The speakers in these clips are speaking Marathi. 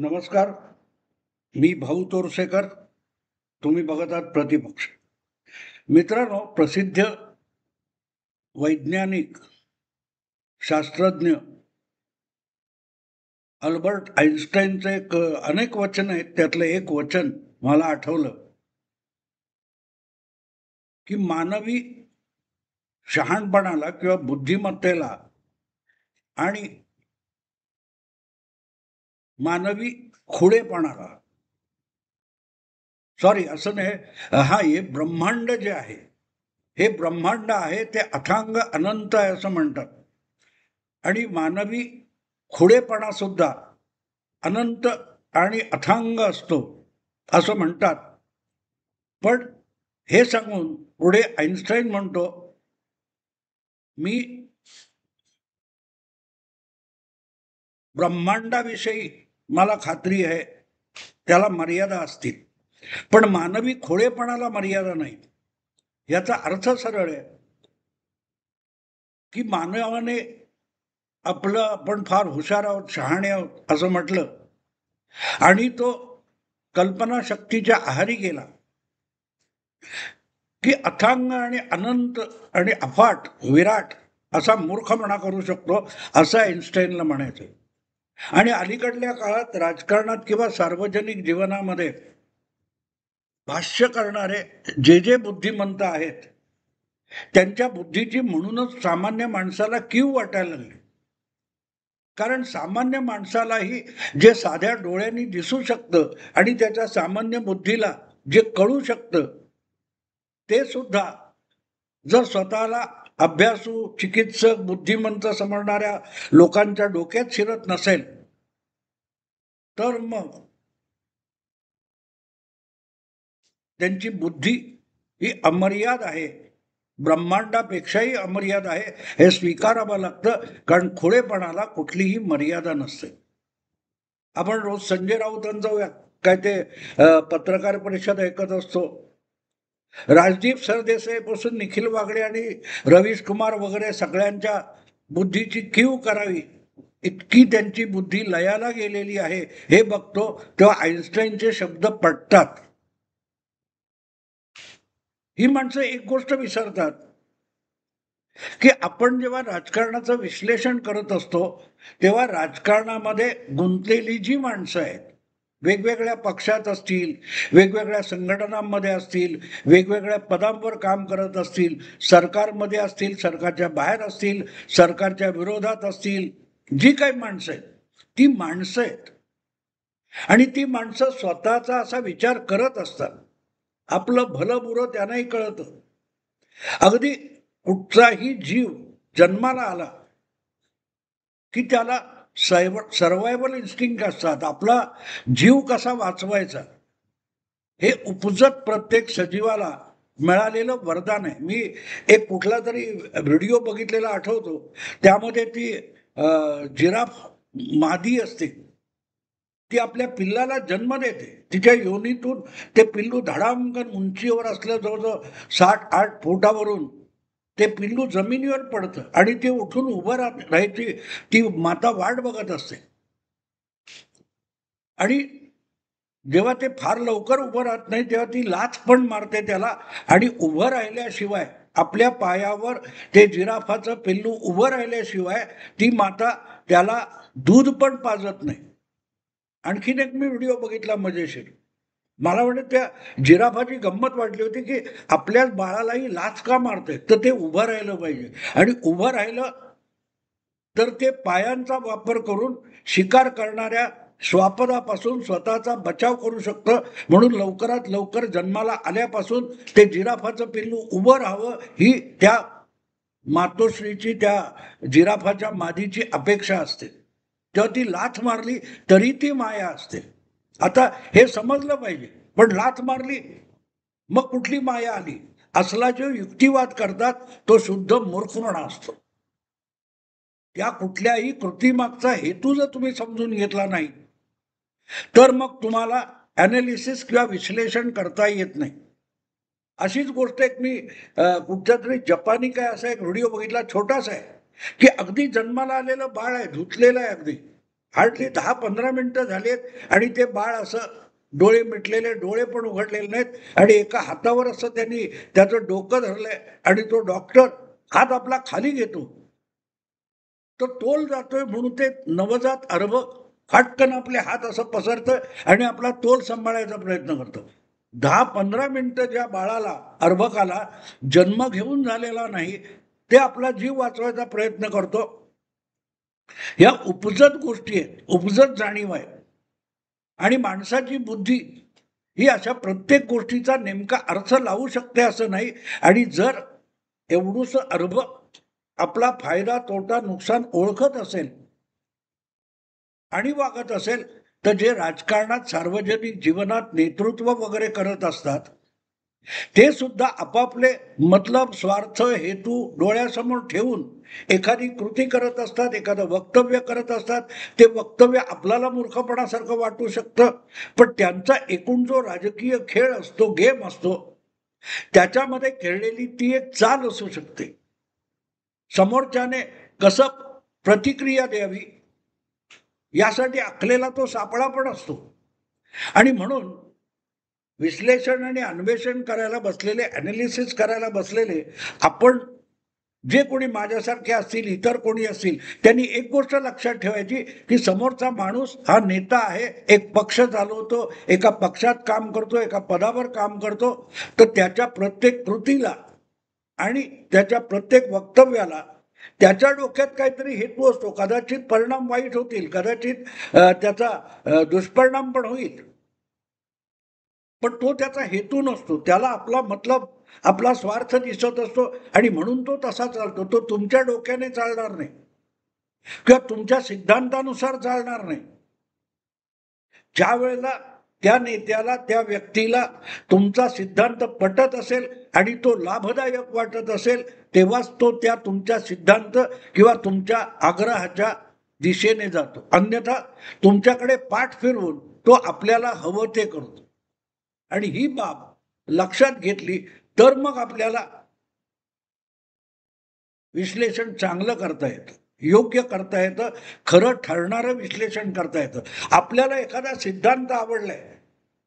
नमस्कार. मी भाऊ तोरसेकर. तुम्ही बघत आहात प्रतिपक्ष. मित्रांनो, प्रसिद्ध वैज्ञानिक शास्त्रज्ञ अल्बर्ट आइन्स्टाईनचं एक अनेक वचन आहेत, त्यातलं एक वचन मला आठवलं की मानवी शहाणपणाला किंवा बुद्धिमत्तेला आणि मानवी खुळेपणाला, सॉरी असं नाही, हे ब्रह्मांड जे आहे, हे ब्रह्मांड आहे ते अथांग अनंत आहे असं म्हणतात, आणि मानवी खुळेपणा सुद्धा अनंत आणि अथांग असतो असं म्हणतात. पण हे सांगून पुढे आइन्स्टाईन म्हणतो, मी ब्रह्मांडाविषयी मला खात्री आहे, त्याला मर्यादा असतील, पण मानवी खोळेपणाला मर्यादा नाही. याचा अर्थ सरळ आहे की मानवाने आपलं आपण फार हुशार आहोत, शहाणे आहोत असं म्हटलं, आणि तो कल्पनाशक्तीच्या आहारी गेला की अथांग आणि अनंत आणि अफाट विराट असा मूर्खपणा करू शकतो, असं आइन्स्टाईनला म्हणायचं. आणि अलीकडल्या काळात राजकारणात किंवा सार्वजनिक जीवनामध्ये भाष्य करणारे जे बुद्धिमंत आहेत, त्यांच्या बुद्धीची म्हणूनच सामान्य माणसाला कीव वाटायला लागली. कारण सामान्य माणसालाही जे साध्या डोळ्यांनी दिसू शकतं आणि त्याच्या सामान्य बुद्धीला जे कळू शकतं, ते सुद्धा जर स्वतःला अभ्यासू, चिकित्सक, बुद्धिमंत समजणाऱ्या लोकांच्या डोक्यात शिरत नसेल, तर मग त्यांची बुद्धी ही अमर्याद आहे, ब्रह्मांडापेक्षाही अमर्याद आहे, हे स्वीकारावं लागतं. कारण खुळेपणाला कुठलीही मर्यादा नसते. आपण रोज संजय राऊतांचं काय ते पत्रकार परिषद ऐकत असतो. राजदीप सरदेसाई पासून निखिल वागडे आणि रवीश कुमार वगैरे सगळ्यांच्या बुद्धीची कीव करावी इतकी त्यांची बुद्धी लयाला गेलेली आहे, हे बघतो तेव्हा आइन्स्टाईनचे शब्द पटतात. ही माणसं एक गोष्ट विसरतात की आपण जेव्हा राजकारणाचं विश्लेषण करत असतो, तेव्हा राजकारणामध्ये गुंतलेली जी माणसं आहेत, वेगवेगळ्या पक्षात असतील, वेगवेगळ्या संघटनांमध्ये असतील, वेगवेगळ्या पदांवर काम करत असतील, सरकारमध्ये असतील, सरकारच्या बाहेर असतील, सरकारच्या विरोधात असतील, जी काही माणसं आहेत ती माणसं आहेत. आणि ती माणसं स्वतःचा असा विचार करत असतात. आपलं भलं बुरं त्यांनाही कळतं. अगदी कुठचाही जीव जन्माला आला की त्याला सर्वायवल इन्स्टिंक्ट असतात. आपला जीव कसा वाचवायचा हे उपजत प्रत्येक सजीवाला मिळालेलं वरदान आहे. मी एक कुठला तरी व्हिडिओ बघितलेला आठवतो, त्यामध्ये ती जिराफ मादी असते, ती आपल्या पिल्लाला जन्म देते. तिच्या योनीतून ते पिल्लू धडामकन उंचीवर असलं, जवळजवळ 60-8 फुटावरून ते पिल्लू जमिनीवर पडतं आणि ते उठून उभं राहायची ती माता वाट बघत असते. आणि जेव्हा ते फार लवकर उभं राहत नाही, तेव्हा ती लाथ पण मारते त्याला, आणि उभं राहिल्याशिवाय, आपल्या पायावर ते जिराफाचं पिल्लू उभं राहिल्याशिवाय ती माता त्याला दूध पण पाजत नाही. आणखीन एक मी व्हिडिओ बघितला मजेशीर. मला वाटतं त्या जिराफाची गंमत वाटली होती की आपल्याच बाळालाही लाच का मारते, तर ते उभं राहिलं पाहिजे. आणि उभं राहिलं तर ते पायांचा वापर करून शिकार करणाऱ्या श्वापदापासून स्वतःचा बचाव करू शकतं. म्हणून लवकरात लवकर जन्माला आल्यापासून ते जिराफाचं पिल्लू उभं राहावं, ही त्या मातोश्रीची, त्या जिराफाच्या मादीची अपेक्षा असते. तेव्हा ती लाथ मारली तरी ती माया असते. आता हे समजलं पाहिजे. पण लाथ मारली मग कुठली माया आली, असला जो युक्तिवाद करतात तो शुद्ध मूर्खपणा असतो. त्या कुठल्याही कृतीमागचा हेतू जर तुम्ही समजून घेतला नाही, तर मग तुम्हाला ॲनालिसिस किंवा विश्लेषण करता येत नाही. अशीच गोष्ट एक मी कुठच्या तरी जपानी काय असा एक व्हिडिओ बघितला, छोटासा आहे, की अगदी जन्माला आलेलं बाळ आहे, धुतलेलं आहे अगदी, हार्डली 10-15 मिनिटं झालेत आणि ते बाळ असं डोळे मिटलेले, डोळे पण उघडलेले नाहीत आणि एका हातावर असं त्यांनी त्याचं डोकं धरलंय आणि तो डॉक्टर हात आपला खाली घेतो. तर तोल जातोय म्हणून ते नवजात अर्भक फाटकन आपले हात असं पसरतं आणि आपला तोल सांभाळायचा प्रयत्न करतो. 10-15 मिनिटं ज्या बाळाला, अर्भकाला जन्म घेऊन झालेला नाही, ते आपला जीव वाचवायचा प्रयत्न करतो. ह्या उपजत गोष्टी आहेत, उपजत जाणीव आहे. आणि माणसाची बुद्धी ही अशा प्रत्येक गोष्टीचा नेमका अर्थ लावू शकते असं नाही. आणि जर एवढूस अर्भक आपला फायदा तोटा नुकसान ओळखत असेल आणि वागत असेल, तर जे राजकारणात सार्वजनिक जीवनात नेतृत्व वगैरे करत असतात ते सुद्धा आपापले मतलब, स्वार्थ, हेतू डोळ्यासमोर ठेवून एखादी कृती करत असतात, एखादं वक्तव्य करत असतात. ते वक्तव्य आपल्याला मूर्खपणासारखं वाटू शकतं, पण त्यांचा एकूण जो राजकीय खेळ असतो, गेम असतो, त्याच्यामध्ये खेळलेली ती एक चाल असू शकते. समोरच्याने कसं प्रतिक्रिया द्यावी यासाठी आखलेला तो सापळा पण असतो. आणि म्हणून विश्लेषण आणि अन्वेषण करायला बसलेले, अनालिसिस करायला बसलेले आपण, जे कोणी माझ्यासारखे असतील, इतर कोणी असतील, त्यांनी एक गोष्ट लक्षात ठेवायची की समोरचा माणूस हा नेता आहे, एक पक्ष चालवतो, एका पक्षात काम करतो, एका पदावर काम करतो. तर त्याच्या प्रत्येक कृतीला आणि त्याच्या प्रत्येक वक्तव्याला त्याच्या डोक्यात काहीतरी हेतू असतो. कदाचित परिणाम वाईट होतील, कदाचित त्याचा दुष्परिणाम पण होईल, पण तो त्याचा हेतू नसतो. त्याला आपला मतलब, आपला स्वार्थ दिसत असतो आणि म्हणून तो तसा चालतो. तो तुमच्या डोक्याने चालणार नाही किंवा तुमच्या सिद्धांतानुसार चालणार नाही. ज्या वेळेला त्या नेत्याला, त्या व्यक्तीला तुमचा सिद्धांत पटत असेल आणि तो लाभदायक वाटत असेल, तेव्हाच तो त्या तुमच्या सिद्धांत किंवा तुमच्या आग्रहाच्या दिशेने जातो. अन्यथा तुमच्याकडे पाठ फिरवून तो आपल्याला हवं ते करतो. आणि ही बाब लक्षात घेतली तर मग आपल्याला विश्लेषण चांगलं करता येतं, योग्य करता येतं, खरं ठरणारं विश्लेषण करता येतं. आपल्याला एखादा सिद्धांत आवडलाय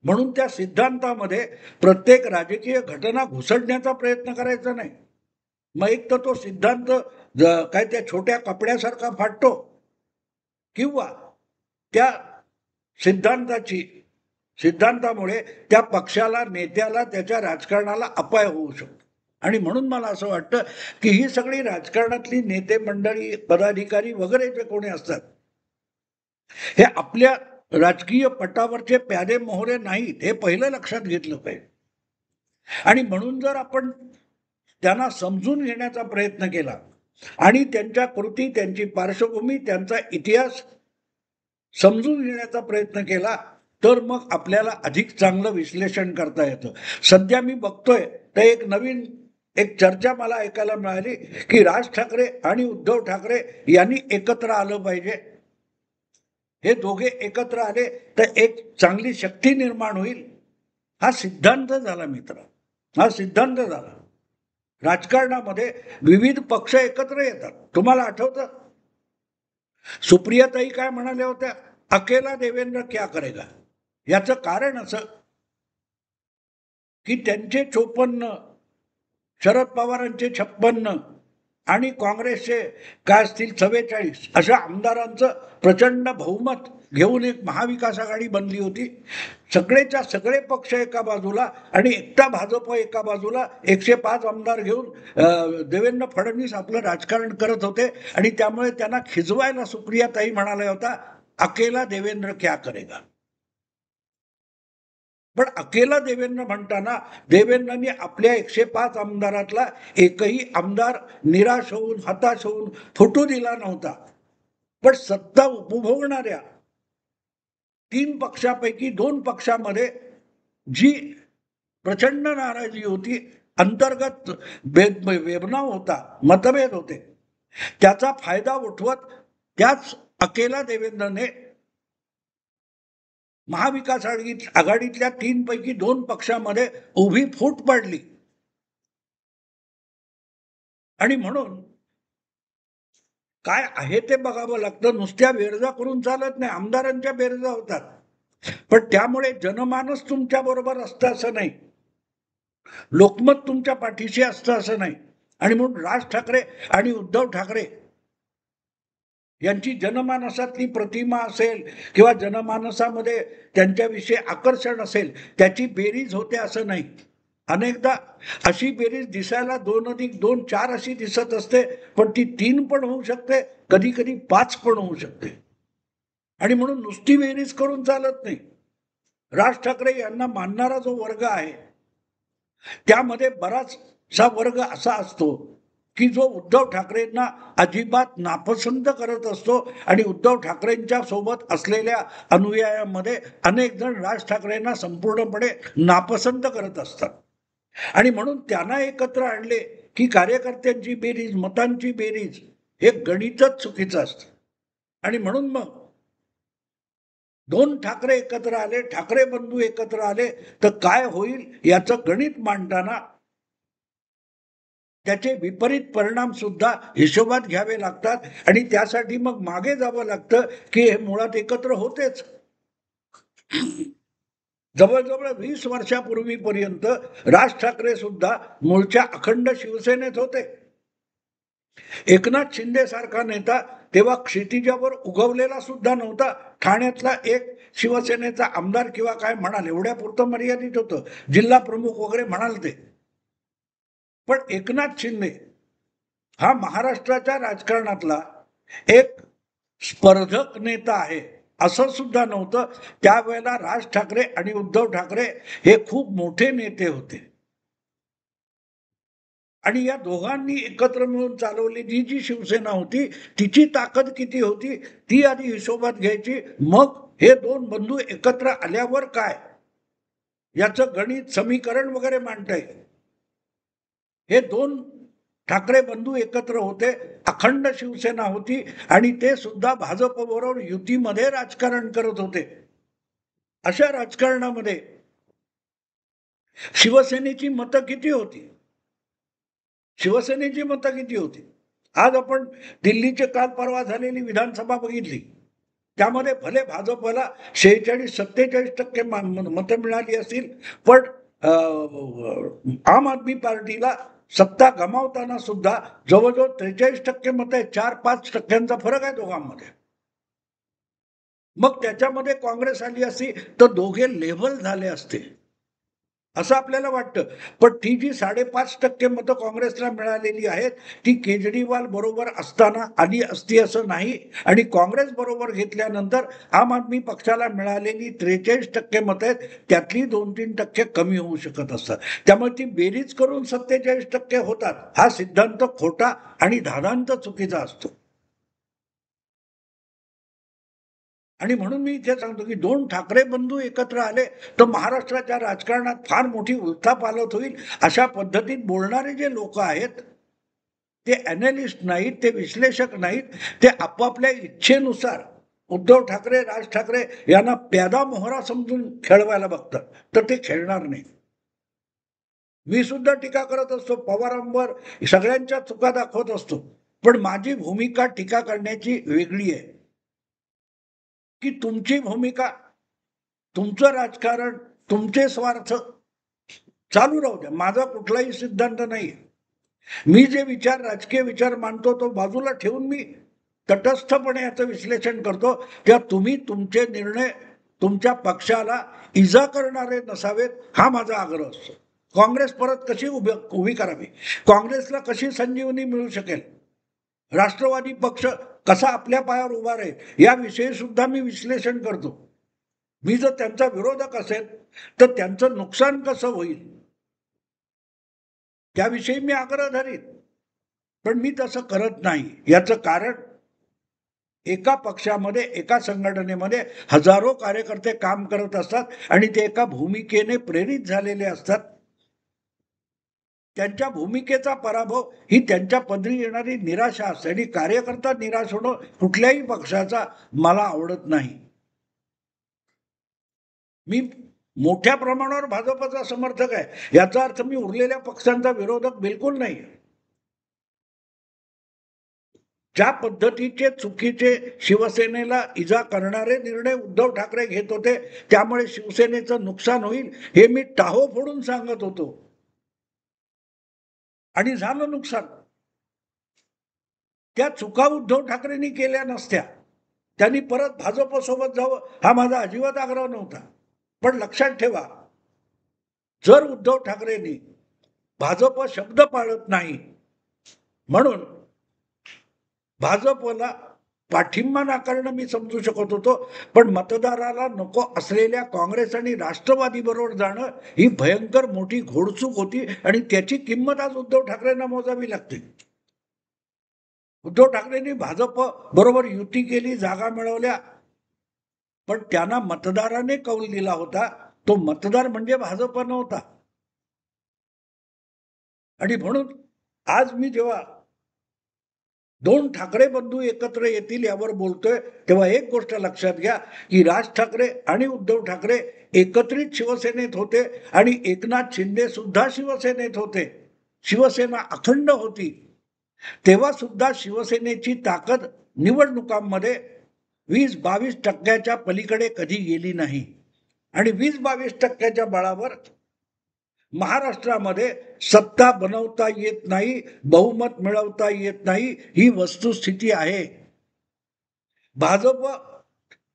म्हणून त्या सिद्धांतामध्ये प्रत्येक राजकीय घटना घुसडण्याचा प्रयत्न करायचा नाही. मग एक तर तो सिद्धांत काय त्या छोट्या कपड्यासारखा फाटतो, किंवा त्या सिद्धांताची सिद्धांतामुळे त्या पक्षाला, नेत्याला, त्याच्या राजकारणाला अपाय होऊ शकतो. आणि म्हणून मला असं वाटतं की ही सगळी राजकारणातली नेते मंडळी, पदाधिकारी वगैरे जे कोणी असतात, हे आपल्या राजकीय पटावरचे प्यादे मोहरे नाहीत, हे पहिलं लक्षात घेतलं पाहिजे. आणि म्हणून जर आपण त्यांना समजून घेण्याचा प्रयत्न केला आणि त्यांच्या कृती, त्यांची पार्श्वभूमी, त्यांचा इतिहास समजून घेण्याचा प्रयत्न केला, तर मग आपल्याला अधिक चांगलं विश्लेषण करता येतं. सध्या मी बघतोय तर एक नवीन चर्चा मला ऐकायला मिळाली की राज ठाकरे आणि उद्धव ठाकरे यांनी एकत्र आलं पाहिजे. हे दोघे एकत्र आले तर एक चांगली शक्ती निर्माण होईल. हा सिद्धांत झाला मित्र, हा सिद्धांत झाला. राजकारणामध्ये विविध पक्ष एकत्र येतात. तुम्हाला आठवतं सुप्रियाताई काय म्हणाल्या होत्या, अकेला देवेंद्र क्या करेगा. याचं कारण असं की त्यांचे 54, शरद पवारांचे 56 आणि काँग्रेसचे काय असतील 44 अशा आमदारांचं प्रचंड बहुमत घेऊन एक महाविकास आघाडी बनली होती. सगळेच्या सगळे पक्ष एका बाजूला आणि एकटा भाजप एका बाजूला 105 आमदार घेऊन देवेंद्र फडणवीस आपलं राजकारण करत होते. आणि त्यामुळे त्यांना खिजवायला सुप्रियाताई म्हणाल्या होता, अकेला देवेंद्र क्या करेगा. पण अकेला देवेंद्र म्हणताना देवेंद्रांनी आपल्या 105 आमदारातला एकही आमदार निराश होऊन, हताश होऊन फुटू दिला नव्हता. पण सत्ता उपभोगणाऱ्या 3 पक्षापैकी 2 पक्षामध्ये जी प्रचंड नाराजी होती, अंतर्गत वेदनाव होता, मतभेद होते, त्याचा फायदा उठवत त्याच अकेला देवेंद्रने महाविकास आघाडीतल्या 3 पैकी 2 पक्षामध्ये उभी फूट पडली. आणि म्हणून काय आहे ते बघावं लागतं. नुसत्या बेरजा करून चालत नाही. आमदारांच्या बेरजा होतात, पण त्यामुळे जनमानस तुमच्या बरोबर असतं असं नाही, लोकमत तुमच्या पाठीशी असतं असं नाही. आणि म्हणून राज ठाकरे आणि उद्धव ठाकरे यांची जनमानसातली प्रतिमा असेल किंवा जनमानसामध्ये त्यांच्याविषयी आकर्षण असेल, त्याची बेरीज होते असं नाही. अनेकदा अशी बेरीज दिसायला 2+2 4 अशी दिसत असते, पण ती 3 पण होऊ शकते, कधी कधी 5 पण होऊ शकते. आणि म्हणून नुसती बेरीज करून चालत नाही. राज ठाकरे यांना मानणारा जो वर्ग आहे त्यामध्ये बराचसा वर्ग असा असतो की जो उद्धव ठाकरेंना अजिबात नापसंत करत असतो आणि उद्धव ठाकरेंच्या सोबत असलेल्या अनुयायांमध्ये अनेक जण राज ठाकरेंना संपूर्णपणे नापसंत करत असतात. आणि म्हणून त्यांना एकत्र आणले की कार्यकर्त्यांची बेरीज, मतांची बेरीज हे गणितच चुकीचं असतं. आणि म्हणून मग 2 ठाकरे एकत्र आले, ठाकरे बंधू एकत्र आले तर काय होईल याचं गणित मांडताना त्याचे विपरीत परिणाम सुद्धा हिशोबात घ्यावे लागतात. आणि त्यासाठी मग मागे जावं लागतं की हे मुळात एकत्र होतेच. जवळजवळ 20 वर्षापूर्वीपर्यंत राज ठाकरे सुद्धा मूळच्या अखंड शिवसेनेत होते. एकनाथ शिंदे सारखा नेता तेव्हा क्षितिजावर उगवलेला सुद्धा नव्हता. ठाण्यातला एक शिवसेनेचा आमदार किंवा काय म्हणाल एवढ्यापुरतं मर्यादित होतं, जिल्हा प्रमुख वगैरे म्हणाल ते. पण एकनाथ शिंदे हा महाराष्ट्राच्या राजकारणातला एक स्पर्धक नेता आहे असं सुद्धा नव्हतं. त्यावेळेला राज ठाकरे आणि उद्धव ठाकरे हे खूप मोठे नेते होते. आणि या दोघांनी एकत्र मिळून चालवलेली जी शिवसेना होती तिची ताकद किती होती ती आधी हिशोबात घ्यायची. मग हे 2 बंधू एकत्र आल्यावर काय याचं गणित समीकरण वगैरे मांडता येईल. हे 2 ठाकरे बंधू एकत्र होते, अखंड शिवसेना होती आणि ते सुद्धा भाजप बरोबर युतीमध्ये राजकारण करत होते. अशा राजकारणामध्ये शिवसेनेची मतं किती होती? शिवसेनेची मतं किती होती? आज आपण दिल्लीचे काल परवा झालेली विधानसभा बघितली, त्यामध्ये भले भाजपला 46-47% मतं मिळाली असतील, पण आम आदमी पार्टीला सत्ता गमावताना सुद्धा जवळजवळ 43% मतं आहेत. 4-5% फरक आहे दोघांमध्ये. मग त्याच्यामध्ये काँग्रेस आली असती तर दोघे लेव्हल झाले असते असं आपल्याला वाटतं. पण ती जी 5.5% मतं काँग्रेसला मिळालेली आहेत ती केजरीवाल बरोबर असताना आली असती असं नाही. आणि काँग्रेस बरोबर घेतल्यानंतर आम आदमी पक्षाला मिळालेली 43% मतं आहेत त्यातली 2-3% कमी होऊ शकत असतात. त्यामुळे ती बेरीज करून 47% होतात हा सिद्धांत खोटा आणि धादांत चुकीचा असतो. आणि म्हणून मी इथे सांगतो की 2 ठाकरे बंधू एकत्र आले तर महाराष्ट्राच्या राजकारणात फार मोठी उलथापालथ होईल. अशा पद्धतीत बोलणारे जे लोक आहेत ते अॅनालिस्ट नाहीत, ते विश्लेषक नाहीत, ते आपापल्या इच्छेनुसार उद्धव ठाकरे, राज ठाकरे यांना प्यादा मोहरा समजून खेळवायला बघतात, तर ते खेळणार नाही. मी सुद्धा टीका करत असतो पवारांवर, सगळ्यांच्या चुका दाखवत असतो, पण माझी भूमिका टीका करण्याची वेगळी आहे. की तुमची भूमिका, तुमचं राजकारण, तुमचे स्वार्थ चालू राहू द्या, माझा कुठलाही सिद्धांत नाही. मी जे विचार, राजकीय विचार मांडतो तो बाजूला ठेवून मी तटस्थपणे याचं विश्लेषण करतो. तेव्हा तुम्ही तुमचे निर्णय तुमच्या पक्षाला इजा करणारे नसावेत हा माझा आग्रह असतो. काँग्रेस परत कशी उभी करावी, काँग्रेसला कशी संजीवनी मिळू शकेल, राष्ट्रवादी पक्ष कसा आपल्या पायावर उभा राहील याविषयी सुद्धा मी विश्लेषण करतो. मी जर त्यांचा विरोधक असेल तर त्यांचं नुकसान कसं होईल त्याविषयी मी आग्रह धरीन. पण मी तसं करत नाही. याचं कारण एका पक्षामध्ये, एका संघटनेमध्ये हजारो कार्यकर्ते काम करत असतात आणि ते एका भूमिकेने प्रेरित झालेले असतात. त्यांच्या भूमिकेचा पराभव ही त्यांच्या पदरी येणारी निराशा असते आणि कार्यकर्ता निराश होणं कुठल्याही पक्षाचा मला आवडत नाही. मी मोठ्या प्रमाणावर भाजपचा समर्थक आहे, याचा अर्थ मी उरलेल्या पक्षांचा विरोधक बिलकुल नाही. ज्या पद्धतीचे चुकीचे शिवसेनेला इजा करणारे निर्णय उद्धव ठाकरे घेत होते, त्यामुळे शिवसेनेचं नुकसान होईल हे मी टाहो फोडून सांगत होतो, आणि झालं नुकसान. त्या चुका उद्धव ठाकरेंनी केल्या नसत्या, त्यांनी परत भाजपसोबत जावं हा माझा अजिबात आग्रह नव्हता. पण लक्षात ठेवा, जर उद्धव ठाकरेंनी भाजप शब्द पाळत नाही म्हणून भाजपला पाठिंबा नाकारणं मी समजू शकत होतो, पण मतदाराला नको असलेल्या काँग्रेस आणि राष्ट्रवादी बरोबर जाणं ही भयंकर मोठी घोडचूक होती, आणि त्याची किंमत आज उद्धव ठाकरेंना मोजावी लागते. उद्धव ठाकरेंनी भाजप बरोबर युती केली, जागा मिळवल्या, पण त्यांना मतदाराने कौल दिला होता, तो मतदार म्हणजे भाजप नव्हता. आणि म्हणून आज मी जेव्हा दोन ठाकरे बंधू एकत्र येतील यावर बोलतोय, तेव्हा एक गोष्ट लक्षात घ्या की राज ठाकरे आणि उद्धव ठाकरे एकत्रित शिवसेनेत होते, आणि एकनाथ शिंदे सुद्धा शिवसेनेत होते. शिवसेना अखंड होती. तेव्हा सुद्धा शिवसेनेची ताकद निवडणुकांमध्ये 20-22% पलीकडे कधी गेली नाही, आणि 20-22% बळावर महाराष्ट्रामध्ये सत्ता बनवता येत नाही, बहुमत मिळवता येत नाही, ही वस्तुस्थिती आहे. भाजप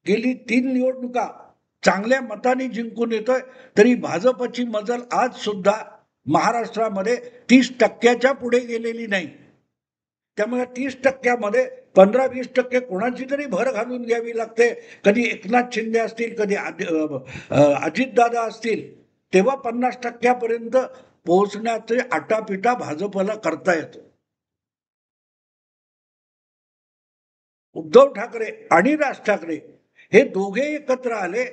गेली 3 निवडणुका चांगल्या मताने जिंकून येतोय, तरी भाजपची मजल आज सुद्धा महाराष्ट्रामध्ये 30% पुढे गेलेली नाही. त्यामुळे 30% 15-20% कोणाची तरी भर घालून घ्यावी लागते. कधी एकनाथ शिंदे असतील, कधी अजितदादा असतील, तेव्हा 50% पोहोचण्याचे आटापिटा भाजपला करता येतो. उद्धव ठाकरे आणि राज ठाकरे हे दोघे एकत्र आले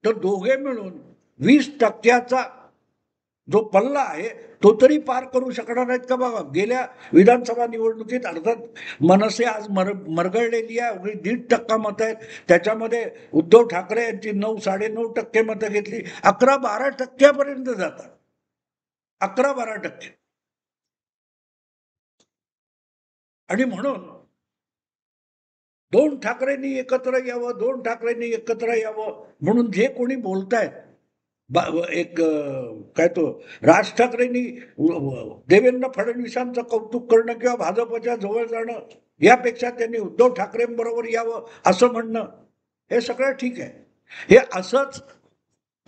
तर दोघे मिळून 20% जो पल्ला आहे तो तरी पार करू शकणार नाहीत का बघा. गेल्या विधानसभा निवडणुकीत अर्थात मनसे आज मरगळलेली आहे, अगदी 1.5% मतं आहेत. त्याच्यामध्ये उद्धव ठाकरे यांची 9-9.5% मतं घेतली, 11-12% जातात. 11-12%. आणि म्हणून दोन ठाकरेंनी एकत्र यावं, दोन ठाकरेंनी एकत्र यावं म्हणून जे कोणी बोलतायत, एक काय तो राज ठाकरेंनी देवेंद्र फडणवीसांचं कौतुक करणं किंवा भाजपच्या जवळ जाणं यापेक्षा त्यांनी उद्धव ठाकरेंबरोबर यावं असं म्हणणं, हे सगळं ठीक आहे. हे असंच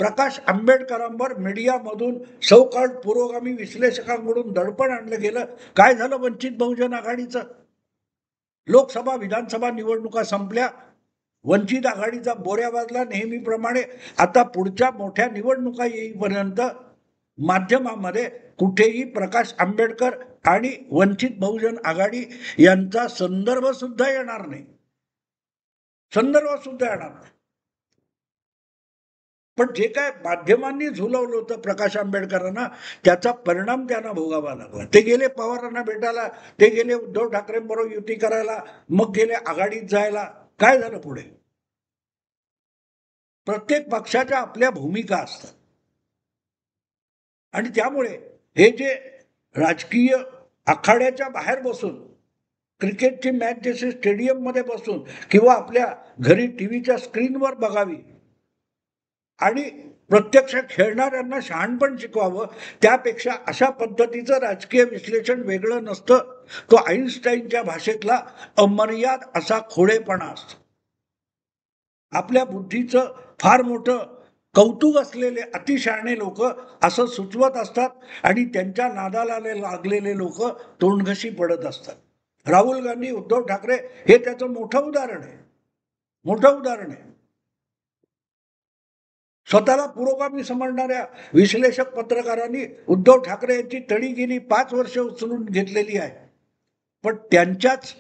प्रकाश आंबेडकरांवर मीडियामधून सौकाळ पुरोगामी विश्लेषकांकडून दडपण आणलं गेलं. काय झालं वंचित बहुजन आघाडीचं? लोकसभा विधानसभा निवडणुका संपल्या, वंचित आघाडीचा बोऱ्या वाजला नेहमीप्रमाणे. आता पुढच्या मोठ्या निवडणुका येईपर्यंत माध्यमामध्ये कुठेही प्रकाश आंबेडकर आणि वंचित बहुजन आघाडी यांचा संदर्भ सुद्धा येणार नाही, संदर्भ सुद्धा येणार नाही. पण जे काय माध्यमांनी झुलवलं होतं प्रकाश आंबेडकरांना, त्याचा परिणाम त्यांना भोगावा लागला. ते गेले पवारांना भेटायला, ते गेले उद्धव ठाकरेंबरोबर युती करायला, मग गेले आघाडीत जायला. काय झालं पुढे? प्रत्येक पक्षाच्या आपल्या भूमिका असतात, आणि त्यामुळे हे जे राजकीय आखाड्याच्या बाहेर बसून क्रिकेटची मॅच जशी स्टेडियममध्ये बसून किंवा आपल्या घरी टीव्हीच्या स्क्रीनवर बघावी आणि प्रत्यक्ष खेळणाऱ्यांना शहाणपण शिकवावं, त्यापेक्षा अशा पद्धतीचं राजकीय विश्लेषण वेगळं नसतं. तो आईन्स्टाईनच्या भाषेतला अमर्याद असा खोडेपणा असतो. आपल्या बुद्धीचं फार मोठं कौतुक असलेले अतिशहाणे लोक असं सुचवत असतात, आणि त्यांच्या नादाला लागलेले लोक तोंडघशी पडत असतात. राहुल गांधी, उद्धव ठाकरे हे त्याचं मोठं उदाहरण आहे, मोठं उदाहरण आहे. स्वतःला पुरोगामी समजणाऱ्या विश्लेषक पत्रकारांनी उद्धव ठाकरे यांची तडी गेली 5 वर्ष उचलून घेतलेली आहे, पण त्यांच्याच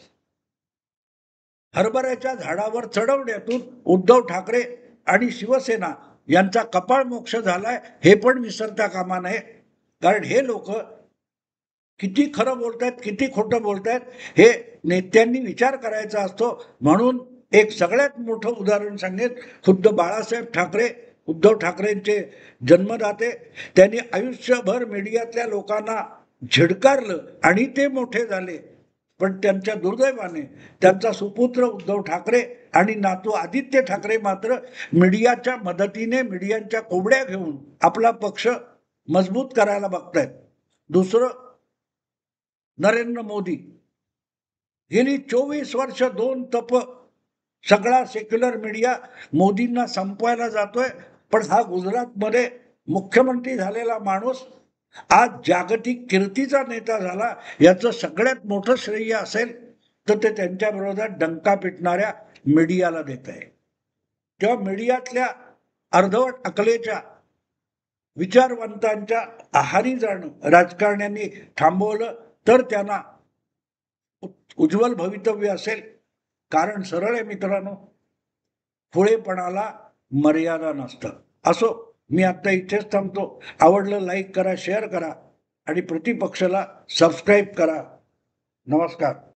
हरभऱ्याच्या झाडावर चढवण्यातून उद्धव ठाकरे आणि शिवसेना यांचा कपाळ मोक्ष झालाय हे पण विसरता कामा नये. कारण हे लोक किती खरं बोलतायत, किती खोटं बोलतायत हे नेत्यांनी विचार करायचा असतो. म्हणून एक सगळ्यात मोठं उदाहरण सांगेन, खुद्द बाळासाहेब ठाकरे, उद्धव ठाकरेंचे जन्मदाते, त्यांनी आयुष्यभर मीडियातल्या लोकांना झिडकारलं आणि ते मोठे झाले. पण त्यांच्या दुर्दैवाने त्यांचा सुपुत्र उद्धव ठाकरे आणि नातू आदित्य ठाकरे मात्र मीडियाच्या मदतीने मीडियांच्या कोबड्या घेऊन आपला पक्ष मजबूत करायला बघतायत. दुसरं, नरेंद्र मोदी गेली 24 वर्ष 2 तप सगळा सेक्युलर मीडिया मोदींना संपवायला जातोय. पण हा गुजरातमध्ये मुख्यमंत्री झालेला माणूस आज जागतिक कीर्तीचा नेता झाला. याचं सगळ्यात मोठं श्रेय असेल तर ते त्यांच्या विरोधात डंका पिटणाऱ्या मीडियाला देत आहे. तेव्हा मीडियातल्या अर्धवट अकलेच्या विचारवंतांच्या आहारी जाणं राजकारण्यांनी थांबवलं तर त्यांना उज्ज्वल भवितव्य असेल. कारण सरळ आहे मित्रांनो, खुळेपणाला मर्यादा नसतं. असो, मी आता इथेच थांबतो. आवडलं लाईक करा, शेअर करा आणि प्रतिपक्षाला सबस्क्राईब करा. नमस्कार.